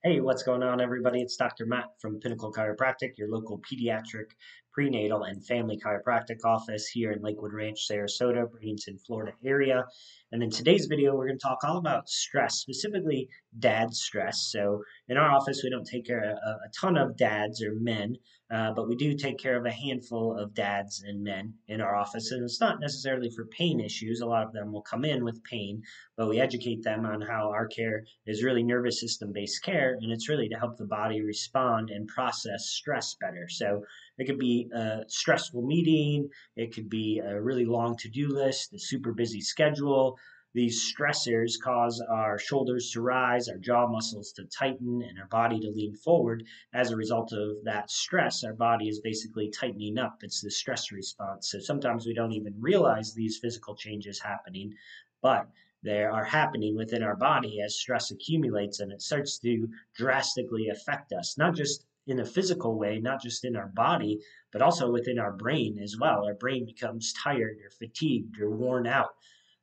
Hey, what's going on, everybody? It's Dr. Matt from Pinnacle Chiropractic, your local pediatric, prenatal, and family chiropractic office here in Lakewood Ranch, Sarasota, Bradenton, Florida area. And in today's video, we're going to talk all about stress, specifically dad stress. So in our office, we don't take care of a ton of dads or men, but we do take care of a handful of dads and men in our office. And it's not necessarily for pain issues. A lot of them will come in with pain, but we educate them on how our care is really nervous system based care, and it's really to help the body respond and process stress better. So it could be a stressful meeting, it could be a really long to do list, a super busy schedule. These stressors cause our shoulders to rise, our jaw muscles to tighten, and our body to lean forward. As a result of that stress, our body is basically tightening up. It's the stress response. So sometimes we don't even realize these physical changes happening, but they are happening within our body as stress accumulates, and it starts to drastically affect us, not just in a physical way, not just in our body, but also within our brain as well. Our brain becomes tired or fatigued or worn out.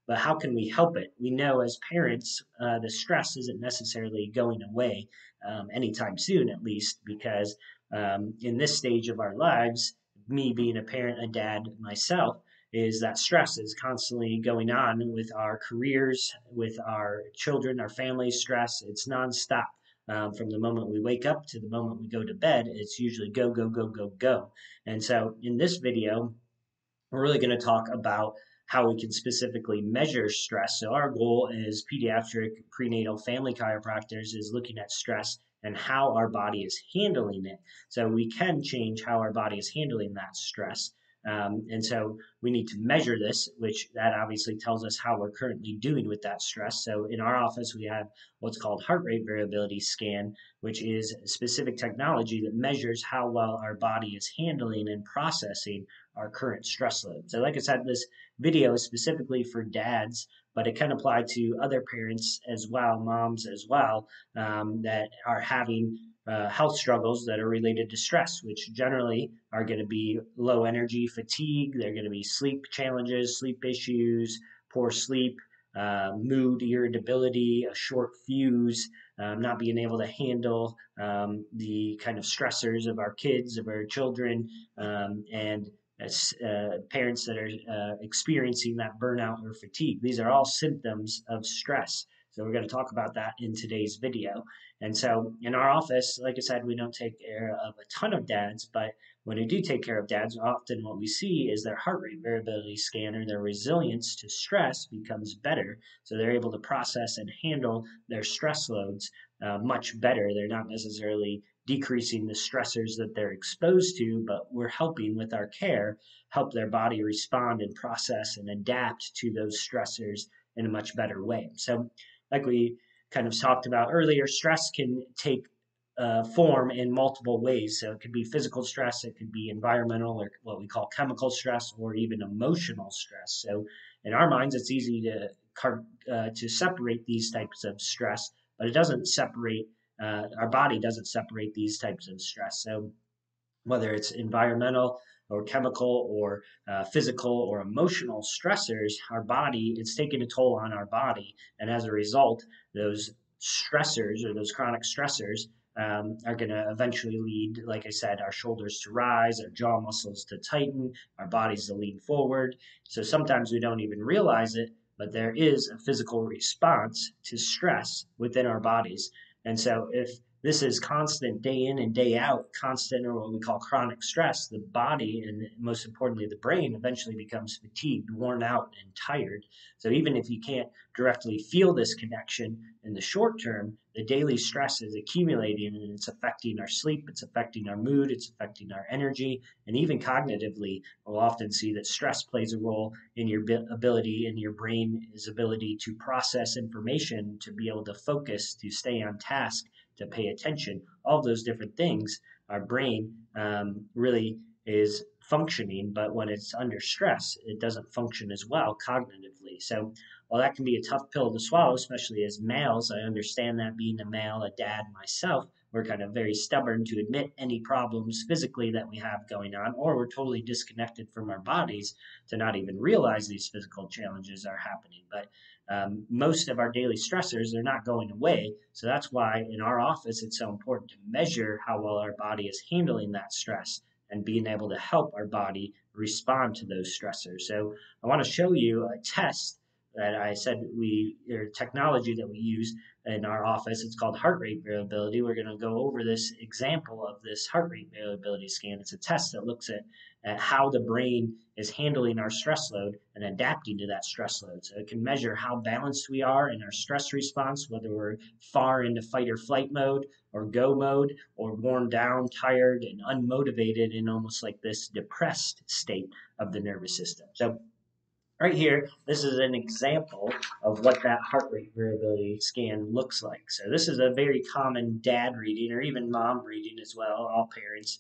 But how can we help it? We know as parents, the stress isn't necessarily going away anytime soon, at least, because in this stage of our lives, me being a parent, a dad myself, is that stress is constantly going on with our careers, with our children, our family stress. It's nonstop. From the moment we wake up to the moment we go to bed, it's usually go, go, go, go, go. And so in this video, we're really going to talk about how we can specifically measure stress. So our goal as pediatric prenatal family chiropractors is looking at stress and how our body is handling it. So we can change how our body is handling that stress. And so we need to measure this, which that obviously tells us how we're currently doing with that stress. So in our office, we have what's called Heart Rate Variability Scan, which is a specific technology that measures how well our body is handling and processing our current stress load. So like I said, this video is specifically for dads, but it can apply to other parents as well, moms as well, that are having health struggles that are related to stress, which generally are going to be low energy, fatigue. They're going to be sleep challenges, sleep issues, poor sleep, mood, irritability, a short fuse, not being able to handle the kind of stressors of our kids, of our children, and as parents that are experiencing that burnout or fatigue. These are all symptoms of stress. So we're going to talk about that in today's video. And so in our office, like I said, we don't take care of a ton of dads, but when we do take care of dads, often what we see is their heart rate variability scan or their resilience to stress becomes better. So they're able to process and handle their stress loads much better. They're not necessarily decreasing the stressors that they're exposed to, but we're helping with our care help their body respond and process and adapt to those stressors in a much better way. So, like we kind of talked about earlier, stress can take form in multiple ways. So it could be physical stress, it could be environmental or what we call chemical stress, or even emotional stress. So in our minds, it's easy to separate these types of stress, but it doesn't separate. Our body doesn't separate these types of stress. So whether it's environmental or chemical or physical or emotional stressors, our body, it's taking a toll on our body. And as a result, those stressors or those chronic stressors are going to eventually lead, like I said, our shoulders to rise, our jaw muscles to tighten, our bodies to lean forward. So sometimes we don't even realize it, but there is a physical response to stress within our bodies. And so if this is constant day in and day out, constant or what we call chronic stress, the body and most importantly the brain eventually becomes fatigued, worn out, and tired. So even if you can't directly feel this connection in the short term, the daily stress is accumulating and it's affecting our sleep, it's affecting our mood, it's affecting our energy, and even cognitively, we'll often see that stress plays a role in your ability, in your brain's ability to process information, to be able to focus, to stay on task, to pay attention, all those different things. Our brain really is functioning, but when it's under stress, it doesn't function as well cognitively. So while that can be a tough pill to swallow, especially as males, I understand that being a male, a dad myself, we're kind of very stubborn to admit any problems physically that we have going on, or we're totally disconnected from our bodies to not even realize these physical challenges are happening. But most of our daily stressors, they're not going away. So that's why in our office, it's so important to measure how well our body is handling that stress and being able to help our body respond to those stressors. So I want to show you a test that I said or technology that we use in our office. It's called heart rate variability. We're going to go over this example of this heart rate variability scan. It's a test that looks at how the brain is handling our stress load and adapting to that stress load. So it can measure how balanced we are in our stress response, whether we're far into fight or flight mode or go mode, or worn down, tired, and unmotivated in almost like this depressed state of the nervous system. So right here, this is an example of what that heart rate variability scan looks like. So this is a very common dad reading, or even mom reading as well. All parents,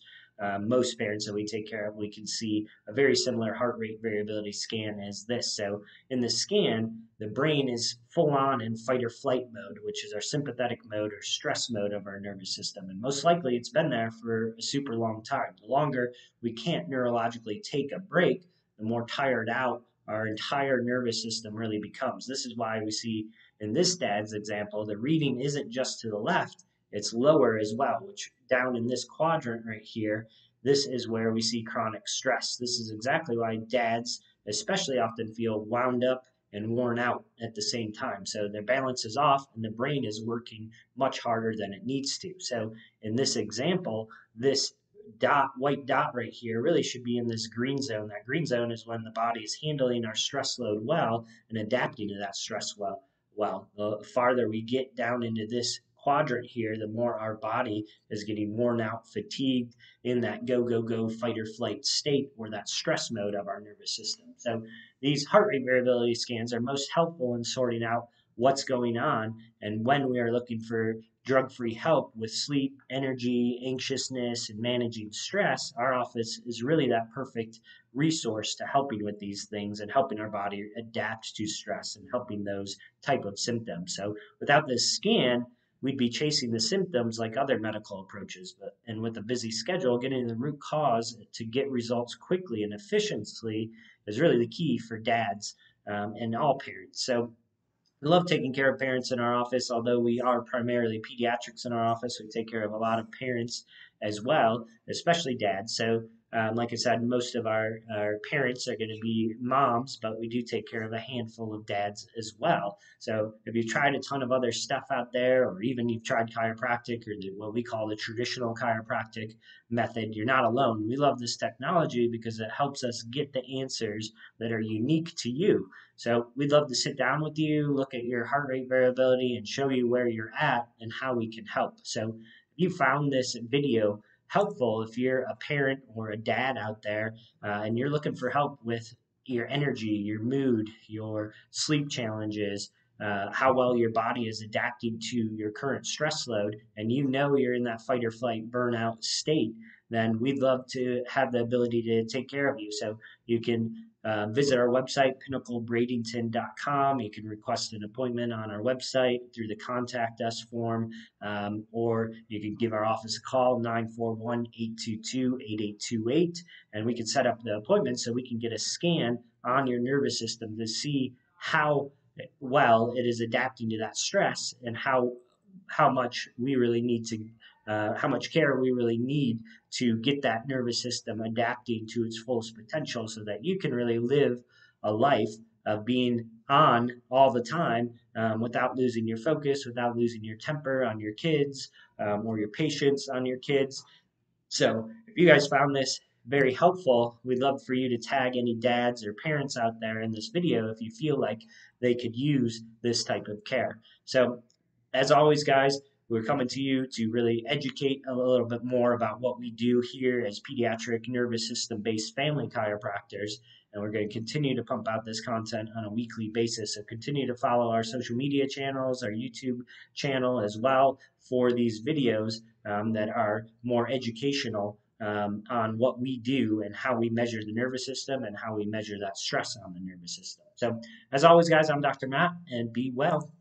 most parents that we take care of, we can see a very similar heart rate variability scan as this. So in the scan, the brain is full on in fight or flight mode, which is our sympathetic mode or stress mode of our nervous system. And most likely it's been there for a super long time. The longer we can't neurologically take a break, the more tired out our entire nervous system really becomes. This is why we see in this dad's example, the reading isn't just to the left, it's lower as well, which down in this quadrant right here, this is where we see chronic stress. This is exactly why dads especially often feel wound up and worn out at the same time. So their balance is off and the brain is working much harder than it needs to. So in this example, this white dot right here really should be in this green zone. That green zone is when the body is handling our stress load well and adapting to that stress well. The farther we get down into this quadrant here, the more our body is getting worn out, fatigued, in that go, go, go, fight or flight state, or that stress mode of our nervous system. So these heart rate variability scans are most helpful in sorting out what's going on and when we are looking for drug-free help with sleep, energy, anxiousness, and managing stress. Our office is really that perfect resource to helping with these things and helping our body adapt to stress and helping those type of symptoms. So without this scan, we'd be chasing the symptoms like other medical approaches. And with a busy schedule, getting the root cause to get results quickly and efficiently is really the key for dads and all parents. So we love taking care of parents in our office, although we are primarily pediatrics in our office. We take care of a lot of parents as well, especially dads. So, like I said, most of our parents are going to be moms, but we do take care of a handful of dads as well. So, if you've tried a ton of other stuff out there, or even you've tried chiropractic or what we call the traditional chiropractic method, you're not alone. We love this technology because it helps us get the answers that are unique to you. So we'd love to sit down with you, look at your heart rate variability, and show you where you're at and how we can help. So if you found this video helpful, if you're a parent or a dad out there and you're looking for help with your energy, your mood, your sleep challenges, how well your body is adapting to your current stress load, and you know you're in that fight or flight burnout state, then we'd love to have the ability to take care of you. So you can visit our website, pinnaclebradenton.com. You can request an appointment on our website through the Contact Us form, or you can give our office a call, 941-822-8828, and we can set up the appointment so we can get a scan on your nervous system to see how well it is adapting to that stress and how much we really need to how much care we really need to get that nervous system adapting to its fullest potential so that you can really live a life of being on all the time without losing your focus, without losing your temper on your kids or your patience on your kids. So if you guys found this very helpful, we'd love for you to tag any dads or parents out there in this video if you feel like they could use this type of care. So as always, guys, we're coming to you to really educate a little bit more about what we do here as pediatric nervous system-based family chiropractors. And we're going to continue to pump out this content on a weekly basis. So continue to follow our social media channels, our YouTube channel as well for these videos that are more educational on what we do and how we measure the nervous system and how we measure that stress on the nervous system. So as always, guys, I'm Dr. Matt, and be well.